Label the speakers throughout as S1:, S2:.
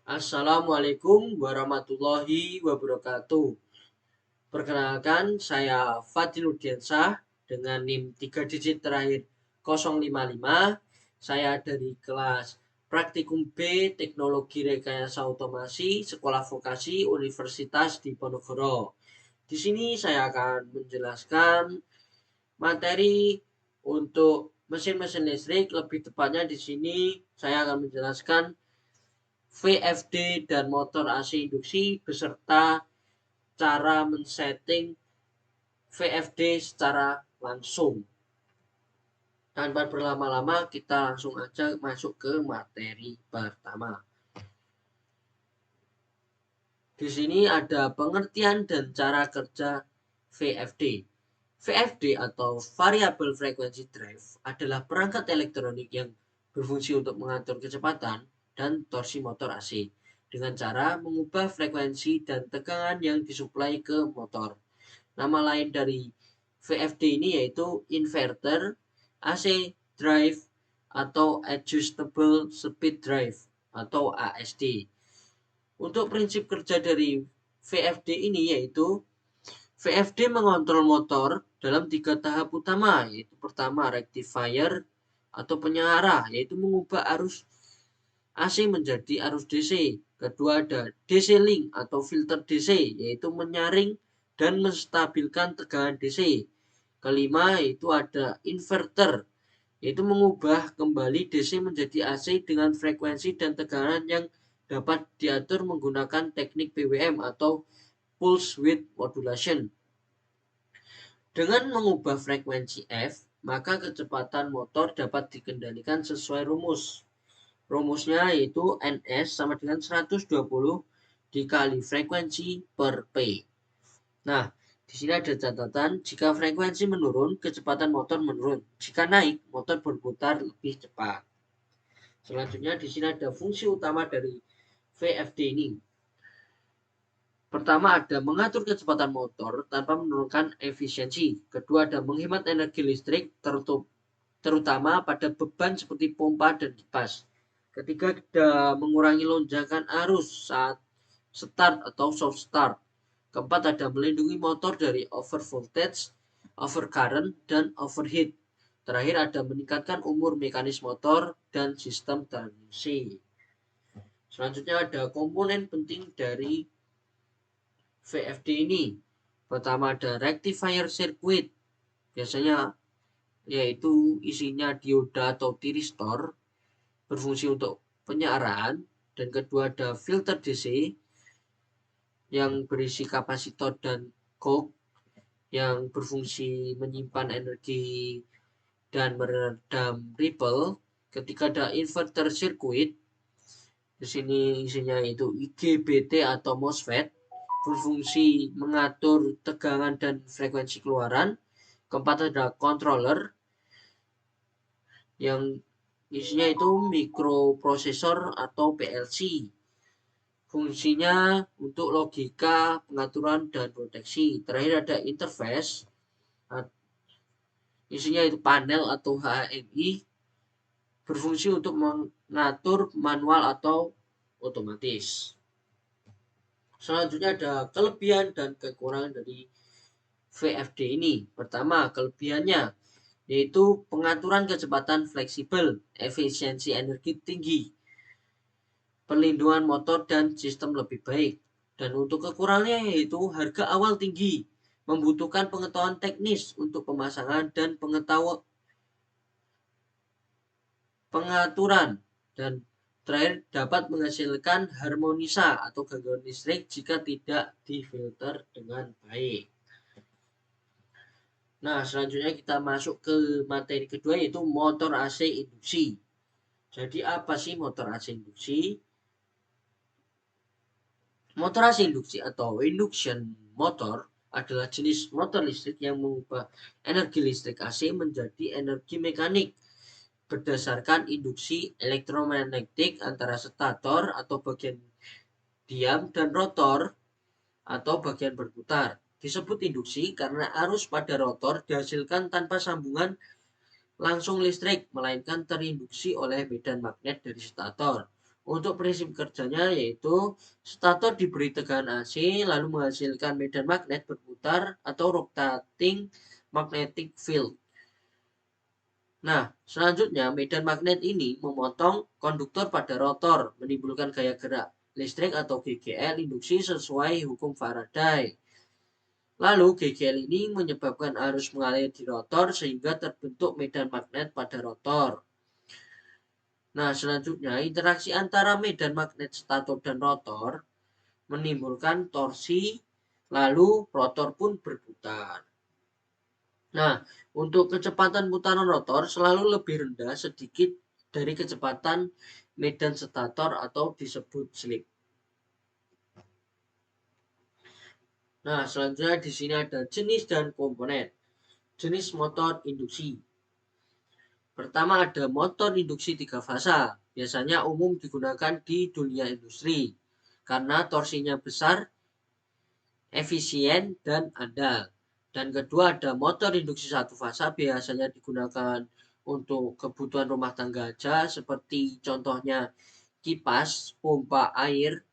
S1: Assalamualaikum warahmatullahi wabarakatuh. Perkenalkan, saya Fadliluddin Shah dengan NIM 3 digit terakhir 055. Saya dari kelas Praktikum B Teknologi Rekayasa Otomasi Sekolah Vokasi Universitas Diponegoro. Di sini saya akan menjelaskan materi untuk mesin-mesin listrik, lebih tepatnya di sini saya akan menjelaskan VFD dan motor AC induksi beserta cara men-setting VFD secara langsung. Tanpa berlama-lama kita langsung aja masuk ke materi pertama. Di sini ada pengertian dan cara kerja VFD. VFD atau Variable Frequency Drive adalah perangkat elektronik yang berfungsi untuk mengatur kecepatan dan torsi motor AC dengan cara mengubah frekuensi dan tegangan yang disuplai ke motor. Nama lain dari VFD ini yaitu inverter, AC drive, atau adjustable speed drive atau ASD. Untuk prinsip kerja dari VFD ini yaitu VFD mengontrol motor dalam 3 tahap utama, yaitu pertama rectifier atau penyearah, yaitu mengubah arus AC menjadi arus DC. Kedua ada DC link atau filter DC, yaitu menyaring dan menstabilkan tegangan DC. Kelima yaitu ada inverter, yaitu mengubah kembali DC menjadi AC dengan frekuensi dan tegangan yang dapat diatur menggunakan teknik PWM atau pulse width modulation. Dengan mengubah frekuensi F, maka kecepatan motor dapat dikendalikan sesuai rumus. Rumusnya yaitu NS sama dengan 120 dikali frekuensi per P. Nah, di sini ada catatan, jika frekuensi menurun, kecepatan motor menurun. Jika naik, motor berputar lebih cepat. Selanjutnya di sini ada fungsi utama dari VFD ini. Pertama ada mengatur kecepatan motor tanpa menurunkan efisiensi. Kedua ada menghemat energi listrik terutama pada beban seperti pompa dan kipas. Ketiga ada mengurangi lonjakan arus saat start atau soft start. Keempat ada melindungi motor dari over voltage, over current, dan overheat. Terakhir ada meningkatkan umur mekanis motor dan sistem transmisi. Selanjutnya ada komponen penting dari VFD ini. Pertama ada rectifier circuit. Biasanya yaitu isinya dioda atau tiristor berfungsi untuk penyiaran. Dan kedua ada filter DC yang berisi kapasitor dan coke yang berfungsi menyimpan energi dan meredam ripple. Ketika ada inverter circuit, di sini isinya itu IGBT atau MOSFET berfungsi mengatur tegangan dan frekuensi keluaran. Keempat ada controller yang isinya itu mikroprosesor atau PLC. Fungsinya untuk logika, pengaturan, dan proteksi. Terakhir ada interface. Isinya itu panel atau HMI. Berfungsi untuk mengatur manual atau otomatis. Selanjutnya ada kelebihan dan kekurangan dari VFD ini. Pertama, kelebihannya yaitu pengaturan kecepatan fleksibel, efisiensi energi tinggi, perlindungan motor dan sistem lebih baik. Dan untuk kekurangannya yaitu harga awal tinggi, membutuhkan pengetahuan teknis untuk pemasangan dan pengaturan, dan terakhir dapat menghasilkan harmonisa atau gangguan listrik jika tidak difilter dengan baik. Nah, selanjutnya kita masuk ke materi kedua yaitu motor AC induksi. Jadi apa sih motor AC induksi? Motor AC induksi atau induction motor adalah jenis motor listrik yang mengubah energi listrik AC menjadi energi mekanik berdasarkan induksi elektromagnetik antara stator atau bagian diam dan rotor atau bagian berputar. Disebut induksi karena arus pada rotor dihasilkan tanpa sambungan langsung listrik, melainkan terinduksi oleh medan magnet dari stator. Untuk prinsip kerjanya yaitu stator diberi tegangan AC lalu menghasilkan medan magnet berputar atau rotating magnetic field. Nah, selanjutnya medan magnet ini memotong konduktor pada rotor, menimbulkan gaya gerak listrik atau GGL induksi sesuai hukum Faraday. Lalu GGL ini menyebabkan arus mengalir di rotor sehingga terbentuk medan magnet pada rotor. Nah, selanjutnya interaksi antara medan magnet stator dan rotor menimbulkan torsi, lalu rotor pun berputar. Nah, untuk kecepatan putaran rotor selalu lebih rendah sedikit dari kecepatan medan stator atau disebut slip. Nah, selanjutnya di sini ada jenis dan komponen. Jenis motor induksi. Pertama ada motor induksi 3 fasa. Biasanya umum digunakan di dunia industri karena torsinya besar, efisien, dan andal. Dan kedua ada motor induksi 1 fasa biasanya digunakan untuk kebutuhan rumah tangga aja seperti contohnya kipas, pompa air,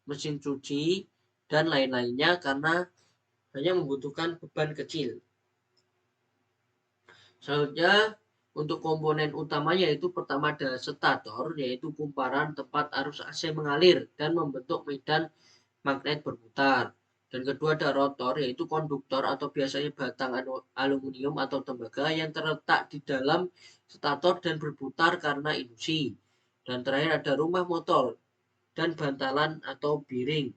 S1: mesin cuci, dan lain-lainnya karena hanya membutuhkan beban kecil. Selanjutnya untuk komponen utamanya yaitu pertama ada stator yaitu kumparan tempat arus AC mengalir dan membentuk medan magnet berputar. Dan kedua ada rotor yaitu konduktor atau biasanya batang aluminium atau tembaga yang terletak di dalam stator dan berputar karena induksi. Dan terakhir ada rumah motor dan bantalan atau bearing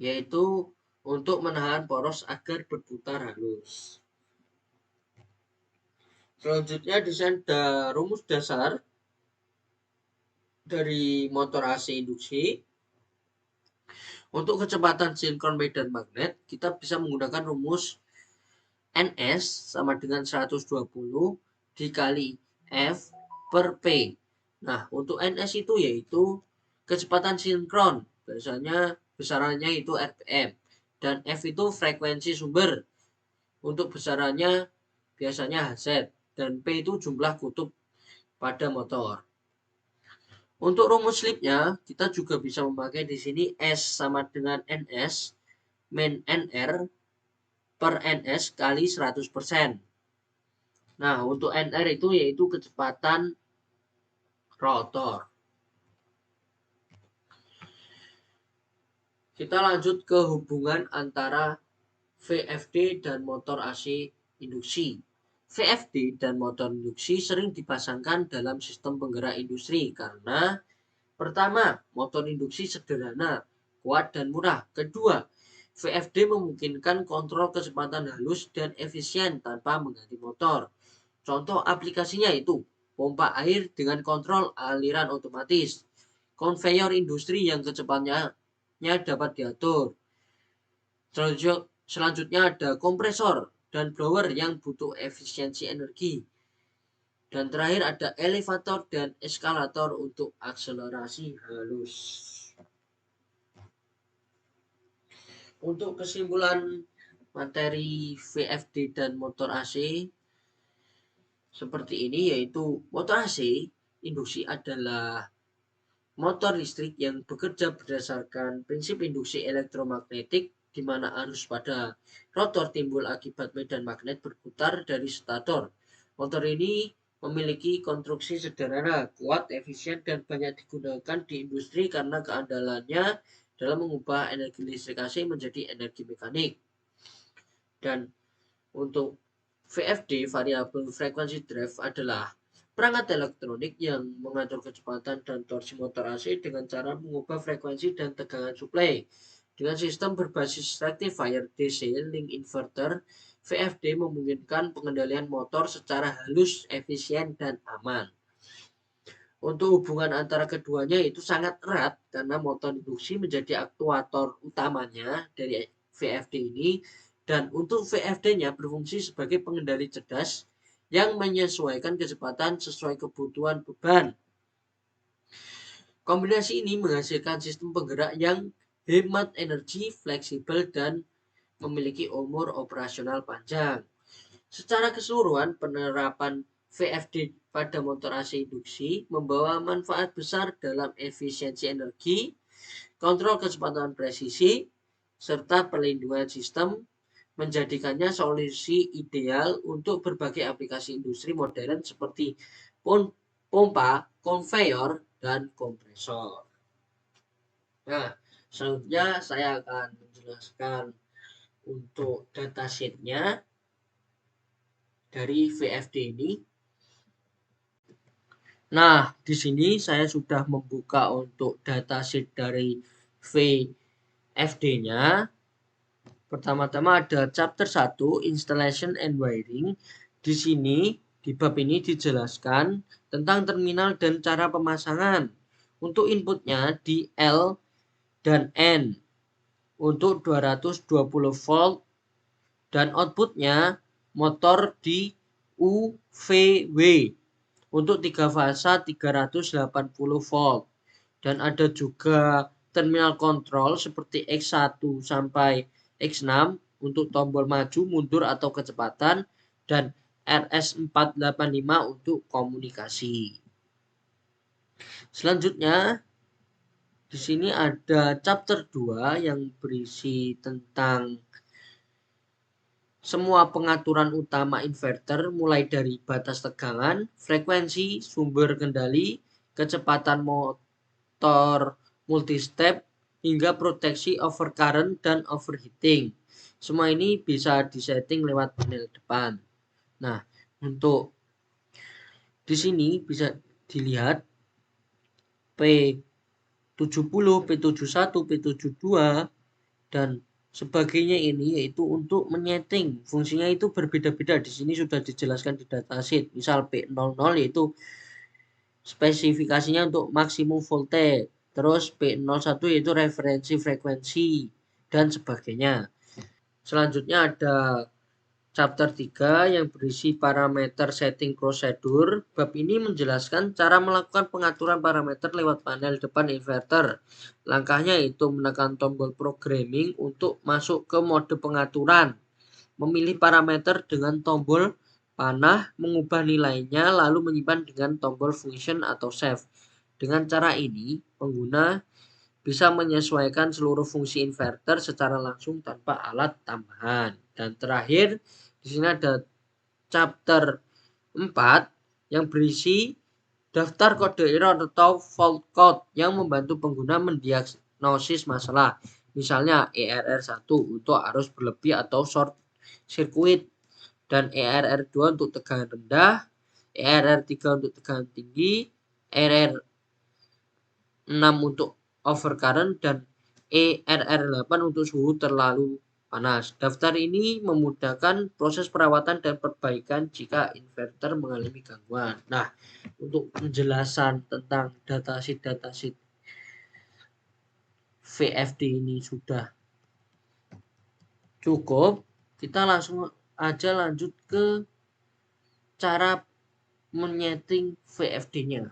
S1: yaitu untuk menahan poros agar berputar halus. Selanjutnya di sini ada rumus dasar dari motor AC induksi. Untuk kecepatan sinkron medan magnet, kita bisa menggunakan rumus NS sama dengan 120 dikali F per P. Nah, untuk NS itu yaitu kecepatan sinkron, biasanya besarannya itu RPM. Dan F itu frekuensi sumber, untuk besarannya biasanya Hz. Dan P itu jumlah kutub pada motor. Untuk rumus slipnya, kita juga bisa memakai di sini S sama dengan NS min NR per NS kali 100%. Nah, untuk NR itu yaitu kecepatan rotor. Kita lanjut ke hubungan antara VFD dan motor AC induksi. VFD dan motor induksi sering dipasangkan dalam sistem penggerak industri karena pertama, motor induksi sederhana, kuat dan murah. Kedua, VFD memungkinkan kontrol kecepatan halus dan efisien tanpa mengganti motor. Contoh aplikasinya itu pompa air dengan kontrol aliran otomatis, konveyor industri yang kecepatannya dapat diatur. Selanjutnya ada kompresor dan blower yang butuh efisiensi energi. Dan terakhir ada elevator dan eskalator untuk akselerasi halus. Untuk kesimpulan materi VFD dan motor AC seperti ini yaitu motor AC induksi adalah motor listrik yang bekerja berdasarkan prinsip induksi elektromagnetik di mana arus pada rotor timbul akibat medan magnet berputar dari stator. Motor ini memiliki konstruksi sederhana, kuat, efisien, dan banyak digunakan di industri karena keandalannya dalam mengubah energi listrik AC menjadi energi mekanik. Dan untuk VFD, variable frequency drive, adalah perangkat elektronik yang mengatur kecepatan dan torsi motor AC dengan cara mengubah frekuensi dan tegangan suplai. Dengan sistem berbasis rectifier DC link inverter, VFD memungkinkan pengendalian motor secara halus, efisien, dan aman. Untuk hubungan antara keduanya itu sangat erat karena motor induksi menjadi aktuator utamanya dari VFD ini dan untuk VFD-nya berfungsi sebagai pengendali cerdas yang menyesuaikan kecepatan sesuai kebutuhan beban. Kombinasi ini menghasilkan sistem penggerak yang hemat energi, fleksibel, dan memiliki umur operasional panjang. Secara keseluruhan, penerapan VFD pada motor AC induksi membawa manfaat besar dalam efisiensi energi, kontrol kecepatan presisi, serta perlindungan sistem, menjadikannya solusi ideal untuk berbagai aplikasi industri modern seperti pompa, konveyor, dan kompresor. Nah, selanjutnya saya akan menjelaskan untuk datasheetnya dari VFD ini. Nah, di sini saya sudah membuka untuk datasheet dari VFD-nya. Pertama-tama ada chapter 1 Installation and Wiring. Di sini di bab ini dijelaskan tentang terminal dan cara pemasangan. Untuk inputnya di L dan N untuk 220 volt dan outputnya motor di U, V, W untuk 3 fasa 380 volt. Dan ada juga terminal kontrol seperti X1 sampai X6 untuk tombol maju, mundur atau kecepatan, dan RS485 untuk komunikasi. Selanjutnya di sini ada chapter 2 yang berisi tentang semua pengaturan utama inverter mulai dari batas tegangan, frekuensi, sumber kendali, kecepatan motor multistep, hingga proteksi overcurrent dan overheating. Semua ini bisa disetting lewat panel depan. Nah, untuk di sini bisa dilihat P70, P71, P72 dan sebagainya ini yaitu untuk menyeting. Fungsinya itu berbeda-beda. Di sini sudah dijelaskan di datasheet. Misal P00 yaitu spesifikasinya untuk maksimum voltage. Terus P01 yaitu referensi frekuensi dan sebagainya. Selanjutnya ada chapter 3 yang berisi parameter setting prosedur. Bab ini menjelaskan cara melakukan pengaturan parameter lewat panel depan inverter. Langkahnya itu menekan tombol programming untuk masuk ke mode pengaturan. Memilih parameter dengan tombol panah, mengubah nilainya, lalu menyimpan dengan tombol function atau save. Dengan cara ini, pengguna bisa menyesuaikan seluruh fungsi inverter secara langsung tanpa alat tambahan. Dan terakhir, di sini ada chapter 4 yang berisi daftar kode error atau fault code yang membantu pengguna mendiagnosis masalah. Misalnya ERR1 untuk arus berlebih atau short circuit, dan ERR2 untuk tegangan rendah, ERR3 untuk tegangan tinggi, ERR6 untuk overcurrent, dan ERR8 untuk suhu terlalu panas. Daftar ini memudahkan proses perawatan dan perbaikan jika inverter mengalami gangguan. Nah, untuk penjelasan tentang datasheet VFD ini sudah cukup. Kita langsung aja lanjut ke cara menyeting VFD-nya.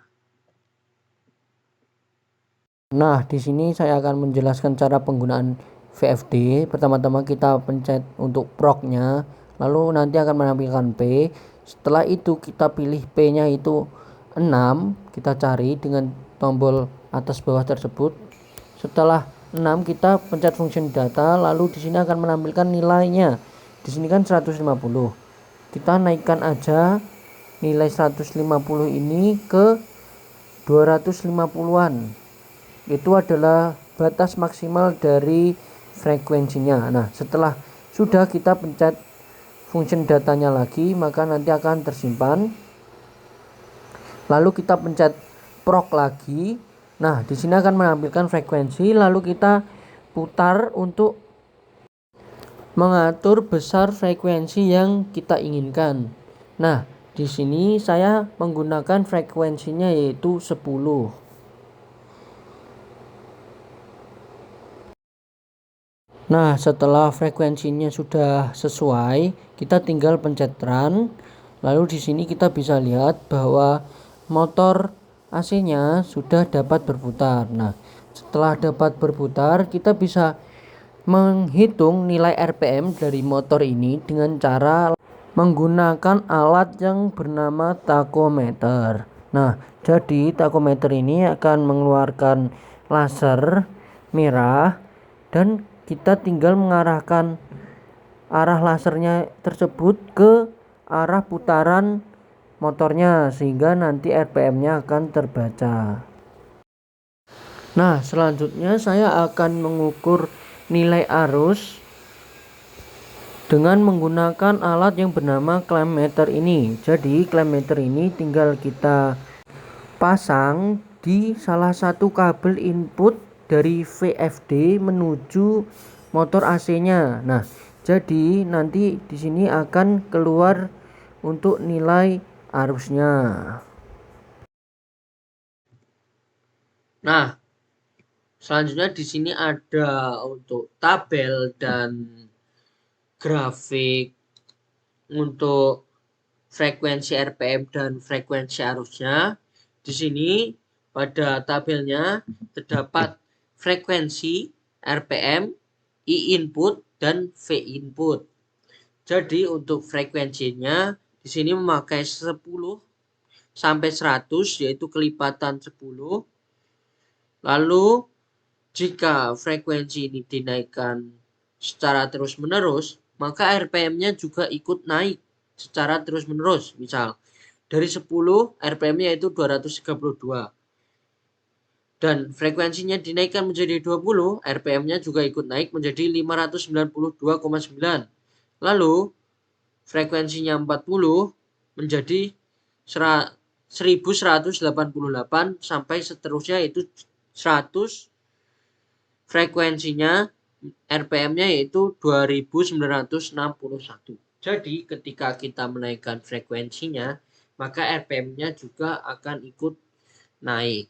S2: Nah, di sini saya akan menjelaskan cara penggunaan VFD. Pertama-tama kita pencet untuk proc-nya, lalu nanti akan menampilkan P. Setelah itu kita pilih P-nya itu 6, kita cari dengan tombol atas bawah tersebut. Setelah 6 kita pencet function data, lalu di sini akan menampilkan nilainya. Di sini kan 150. Kita naikkan aja nilai 150 ini ke 250-an. Itu adalah batas maksimal dari frekuensinya. Nah, setelah sudah kita pencet function datanya lagi, maka nanti akan tersimpan. Lalu kita pencet proc lagi. Nah, di sini akan menampilkan frekuensi, lalu kita putar untuk mengatur besar frekuensi yang kita inginkan. Nah, di sini saya menggunakan frekuensinya yaitu 10. Nah, setelah frekuensinya sudah sesuai, kita tinggal pencet run. Lalu di sini kita bisa lihat bahwa motor AC-nya sudah dapat berputar. Nah, setelah dapat berputar, kita bisa menghitung nilai RPM dari motor ini dengan cara menggunakan alat yang bernama tachometer. Nah, jadi tachometer ini akan mengeluarkan laser merah dan kita tinggal mengarahkan arah lasernya tersebut ke arah putaran motornya sehingga nanti RPM-nya akan terbaca. Nah, selanjutnya saya akan mengukur nilai arus dengan menggunakan alat yang bernama clamp meter ini. Jadi clamp meter ini tinggal kita pasang di salah satu kabel input dari VFD menuju motor AC-nya. Nah, jadi nanti di sini akan keluar untuk nilai arusnya.
S1: Nah, selanjutnya di sini ada untuk tabel dan grafik untuk frekuensi RPM dan frekuensi arusnya. Di sini pada tabelnya terdapat frekuensi RPM, I input dan V input. Jadi untuk frekuensinya di sini memakai 10 sampai 100 yaitu kelipatan 10. Lalu jika frekuensi ini dinaikkan secara terus-menerus, maka RPM-nya juga ikut naik secara terus-menerus. Misal, dari 10 RPM-nya yaitu 232. Dan frekuensinya dinaikkan menjadi 20, RPM-nya juga ikut naik menjadi 592,9. Lalu, frekuensinya 40 menjadi 1188 sampai seterusnya yaitu 100. Frekuensinya RPM-nya yaitu 2961. Jadi ketika kita menaikkan frekuensinya, maka RPM-nya juga akan ikut naik.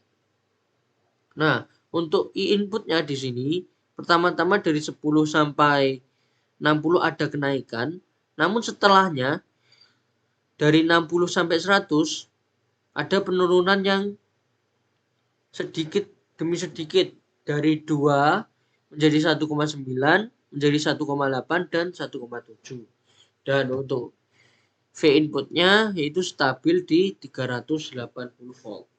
S1: Nah, untuk I inputnya di sini pertama-tama dari 10 sampai 60 ada kenaikan, namun setelahnya dari 60 sampai 100 ada penurunan yang sedikit demi sedikit dari 2 menjadi 1,9, menjadi 1,8 dan 1,7. Dan untuk V inputnya yaitu stabil di 380 volt.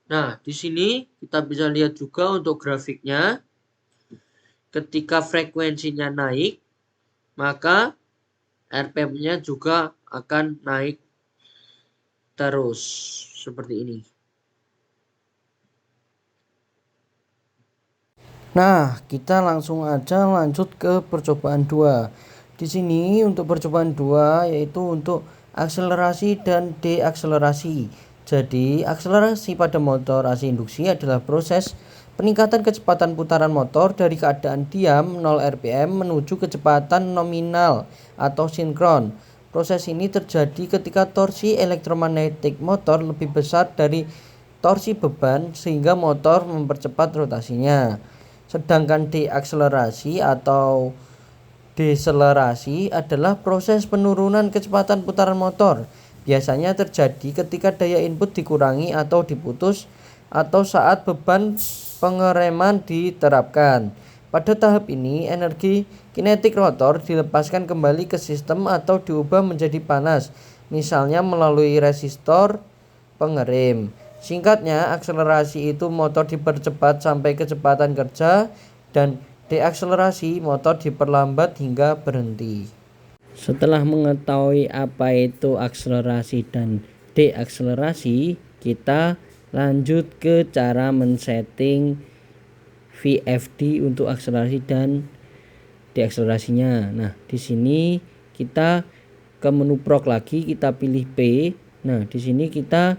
S1: Nah, di sini kita bisa lihat juga untuk grafiknya. Ketika frekuensinya naik, maka RPM-nya juga akan naik terus seperti ini.
S2: Nah, kita langsung aja lanjut ke percobaan 2. Di sini untuk percobaan 2 yaitu untuk akselerasi dan deakselerasi. Jadi, akselerasi pada motor AC induksi adalah proses peningkatan kecepatan putaran motor dari keadaan diam 0 rpm menuju kecepatan nominal atau sinkron. Proses ini terjadi ketika torsi elektromagnetik motor lebih besar dari torsi beban sehingga motor mempercepat rotasinya. Sedangkan deakselerasi atau deselerasi adalah proses penurunan kecepatan putaran motor. Biasanya terjadi ketika daya input dikurangi atau diputus atau saat beban pengereman diterapkan. Pada tahap ini, energi kinetik rotor dilepaskan kembali ke sistem atau diubah menjadi panas, misalnya melalui resistor pengerem. Singkatnya, akselerasi itu motor dipercepat sampai kecepatan kerja dan deakselerasi motor diperlambat hingga berhenti. Setelah mengetahui apa itu akselerasi dan deakselerasi, kita lanjut ke cara men-setting VFD untuk akselerasi dan deakselerasinya. Nah, di sini kita ke menu prog lagi, kita pilih P. Nah, di sini kita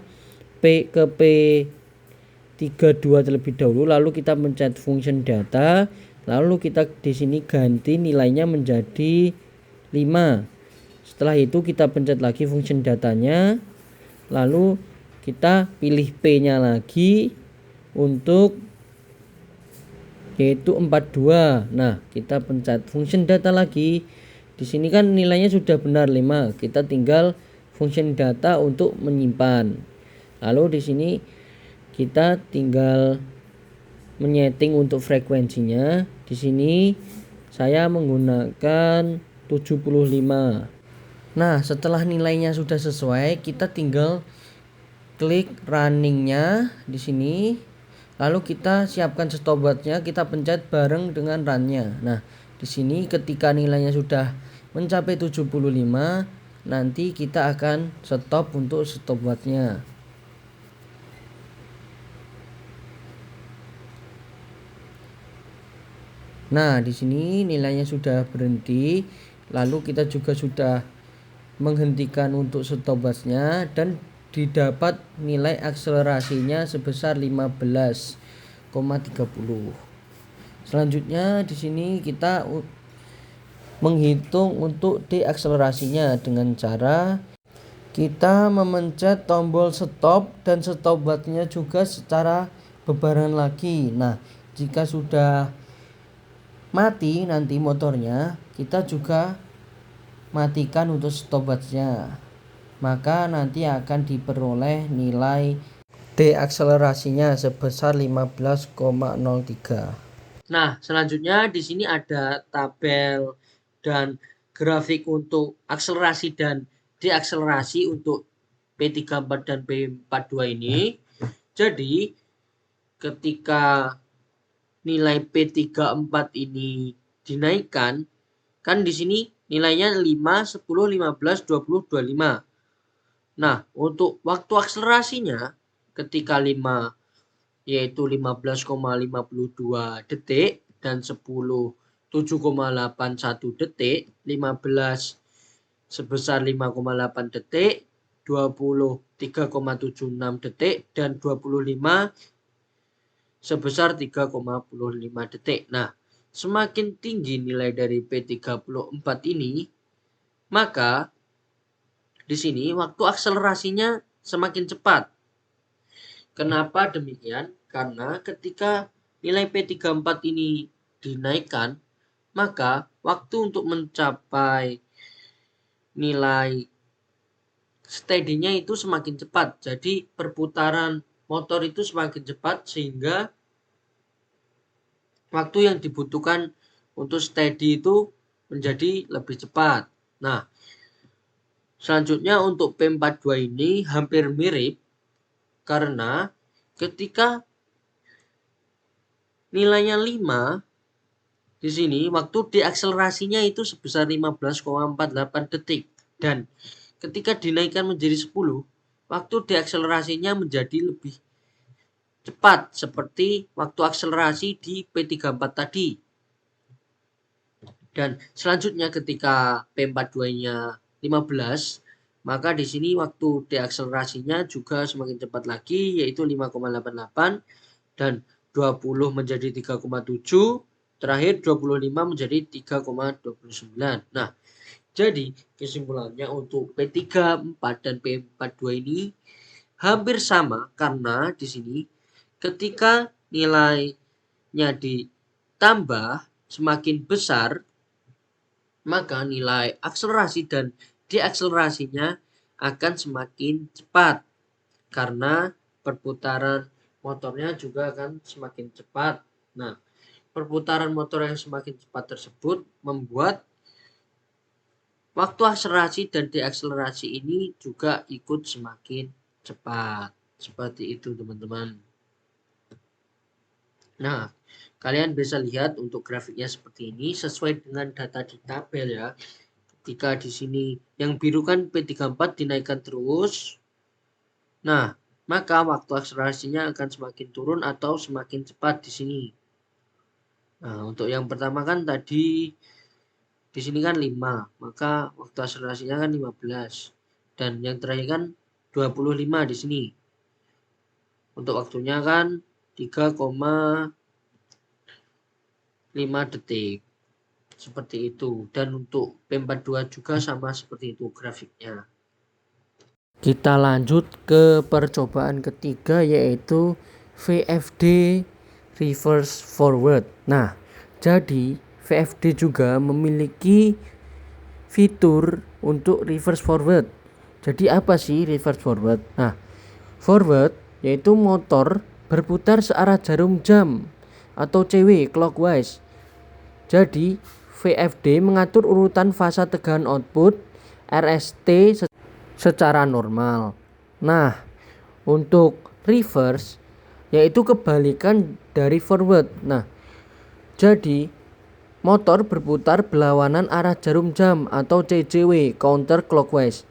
S2: P32 terlebih dahulu, lalu kita mencet function data, lalu kita di sini ganti nilainya menjadi 5. Setelah itu kita pencet lagi function datanya, lalu kita pilih P-nya lagi untuk yaitu 42. Nah, kita pencet function data lagi. Di sini kan nilainya sudah benar 5. Kita tinggal function data untuk menyimpan. Lalu di sini kita tinggal menyeting untuk frekuensinya. Di sini saya menggunakan 75. Nah, setelah nilainya sudah sesuai, kita tinggal klik runningnya di sini. Lalu kita siapkan stopwatchnya, kita pencet bareng dengan runnya. Nah, di sini ketika nilainya sudah mencapai 75, nanti kita akan stop untuk stopwatchnya. Nah, di sini nilainya sudah berhenti. Lalu kita juga sudah menghentikan untuk stopwatchnya dan didapat nilai akselerasinya sebesar 15,30. Selanjutnya di sini kita menghitung untuk deakselerasinya dengan cara kita memencet tombol stop dan stopwatchnya juga secara bebarengan lagi. Nah, jika sudah mati nanti motornya, kita juga matikan untuk stopwatchnya, maka nanti akan diperoleh nilai deakselerasinya sebesar 15,03.
S1: Nah, selanjutnya di sini ada tabel dan grafik untuk akselerasi dan deakselerasi untuk P34 dan P42 ini. Jadi, ketika nilai P34 ini dinaikkan, kan di sini nilainya 5, 10, 15, 20, 25. Nah, untuk waktu akselerasinya ketika 5 yaitu 15,52 detik dan 10 7,81 detik, 15 sebesar 5,8 detik, 20 3,76 detik dan 25 sebesar 3,05 detik. Nah, semakin tinggi nilai dari P34 ini, maka di sini waktu akselerasinya semakin cepat. Kenapa demikian? Karena ketika nilai P34 ini dinaikkan, maka waktu untuk mencapai nilai steady-nya itu semakin cepat. Jadi perputaran motor itu semakin cepat sehingga waktu yang dibutuhkan untuk steady itu menjadi lebih cepat. Nah, selanjutnya untuk P42 ini hampir mirip karena ketika nilainya 5 di sini waktu deakselerasinya itu sebesar 15,48 detik dan ketika dinaikkan menjadi 10 waktu deakselerasinya menjadi lebih cepat seperti waktu akselerasi di P34 tadi. Dan selanjutnya ketika P42-nya 15, maka di sini waktu deakselerasinya juga semakin cepat lagi yaitu 5,88 dan 20 menjadi 3,7, terakhir 25 menjadi 3,29. Nah, jadi kesimpulannya untuk P34 dan P42 ini hampir sama karena di sini ketika nilainya ditambah semakin besar, maka nilai akselerasi dan deakselerasinya akan semakin cepat karena perputaran motornya juga akan semakin cepat. Nah, perputaran motor yang semakin cepat tersebut membuat waktu akselerasi dan deakselerasi ini juga ikut semakin cepat. Seperti itu, teman-teman. Nah, kalian bisa lihat untuk grafiknya seperti ini sesuai dengan data di tabel ya. Ketika di sini yang biru kan P34 dinaikkan terus. Nah, maka waktu akselerasinya akan semakin turun atau semakin cepat di sini. Nah, untuk yang pertama kan tadi di sini kan 5, maka waktu akselerasinya kan 15. Dan yang terakhir kan 25 di sini. Untuk waktunya kan 3,5 detik. Seperti itu. Dan untuk P42 juga sama seperti itu grafiknya.
S2: Kita lanjut ke percobaan ketiga yaitu VFD reverse forward. Nah, jadi VFD juga memiliki fitur untuk reverse forward. Jadi apa sih reverse forward? Nah, forward yaitu motor berputar searah jarum jam atau CW clockwise. Jadi VFD mengatur urutan fasa tegangan output RST secara normal. Nah, untuk reverse yaitu kebalikan dari forward. Nah, jadi motor berputar berlawanan arah jarum jam atau CJW, counter clockwise.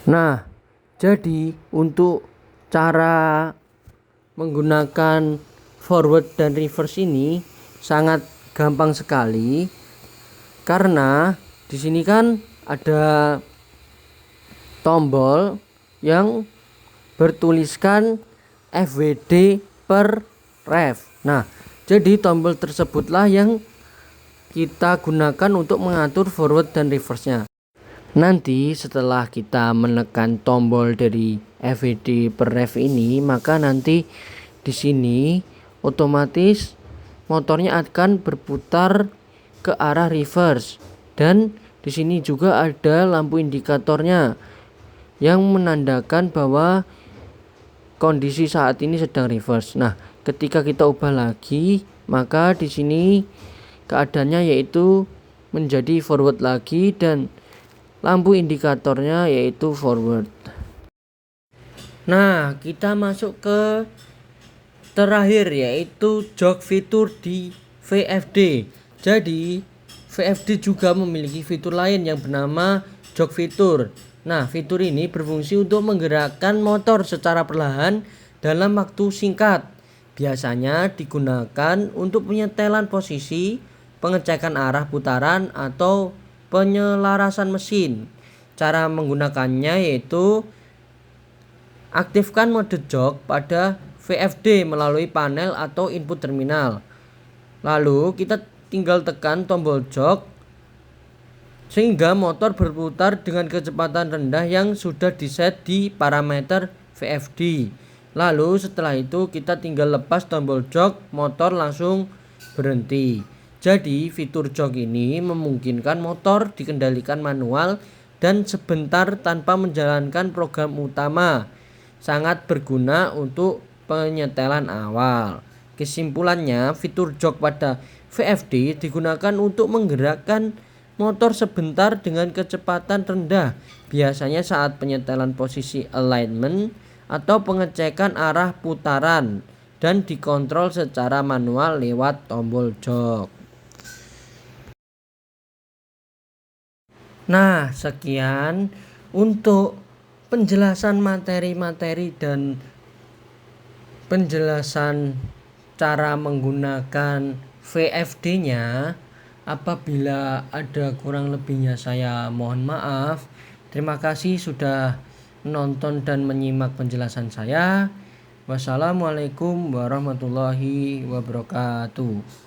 S2: Nah, jadi untuk cara menggunakan forward dan reverse ini sangat gampang sekali, karena di sini kan ada tombol yang bertuliskan FWD per rev. Nah, jadi tombol tersebutlah yang kita gunakan untuk mengatur forward dan reverse-nya. Nanti setelah kita menekan tombol dari FWD per rev ini, maka nanti di sini otomatis motornya akan berputar ke arah reverse, dan di sini juga ada lampu indikatornya yang menandakan bahwa kondisi saat ini sedang reverse. Nah, ketika kita ubah lagi, maka di sini keadaannya yaitu menjadi forward lagi dan lampu indikatornya yaitu forward. Nah, kita masuk ke terakhir yaitu jog fitur di VFD. Jadi VFD juga memiliki fitur lain yang bernama jog fitur. Nah, fitur ini berfungsi untuk menggerakkan motor secara perlahan dalam waktu singkat. Biasanya digunakan untuk penyetelan posisi, pengecekan arah putaran, atau penyelarasan mesin. Cara menggunakannya yaitu aktifkan mode jog pada VFD melalui panel atau input terminal. Lalu kita tinggal tekan tombol jog sehingga motor berputar dengan kecepatan rendah yang sudah diset di parameter VFD. Lalu setelah itu kita tinggal lepas tombol jog, motor langsung berhenti. Jadi fitur jog ini memungkinkan motor dikendalikan manual dan sebentar tanpa menjalankan program utama. Sangat berguna untuk penyetelan awal. Kesimpulannya, fitur jog pada VFD digunakan untuk menggerakkan motor sebentar dengan kecepatan rendah, biasanya saat penyetelan posisi alignment atau pengecekan arah putaran, dan dikontrol secara manual lewat tombol jog. Nah, sekian untuk penjelasan materi-materi dan penjelasan cara menggunakan VFD-nya. Apabila ada kurang lebihnya saya mohon maaf. Terima kasih sudah menonton dan menyimak penjelasan saya. Wassalamualaikum warahmatullahi wabarakatuh.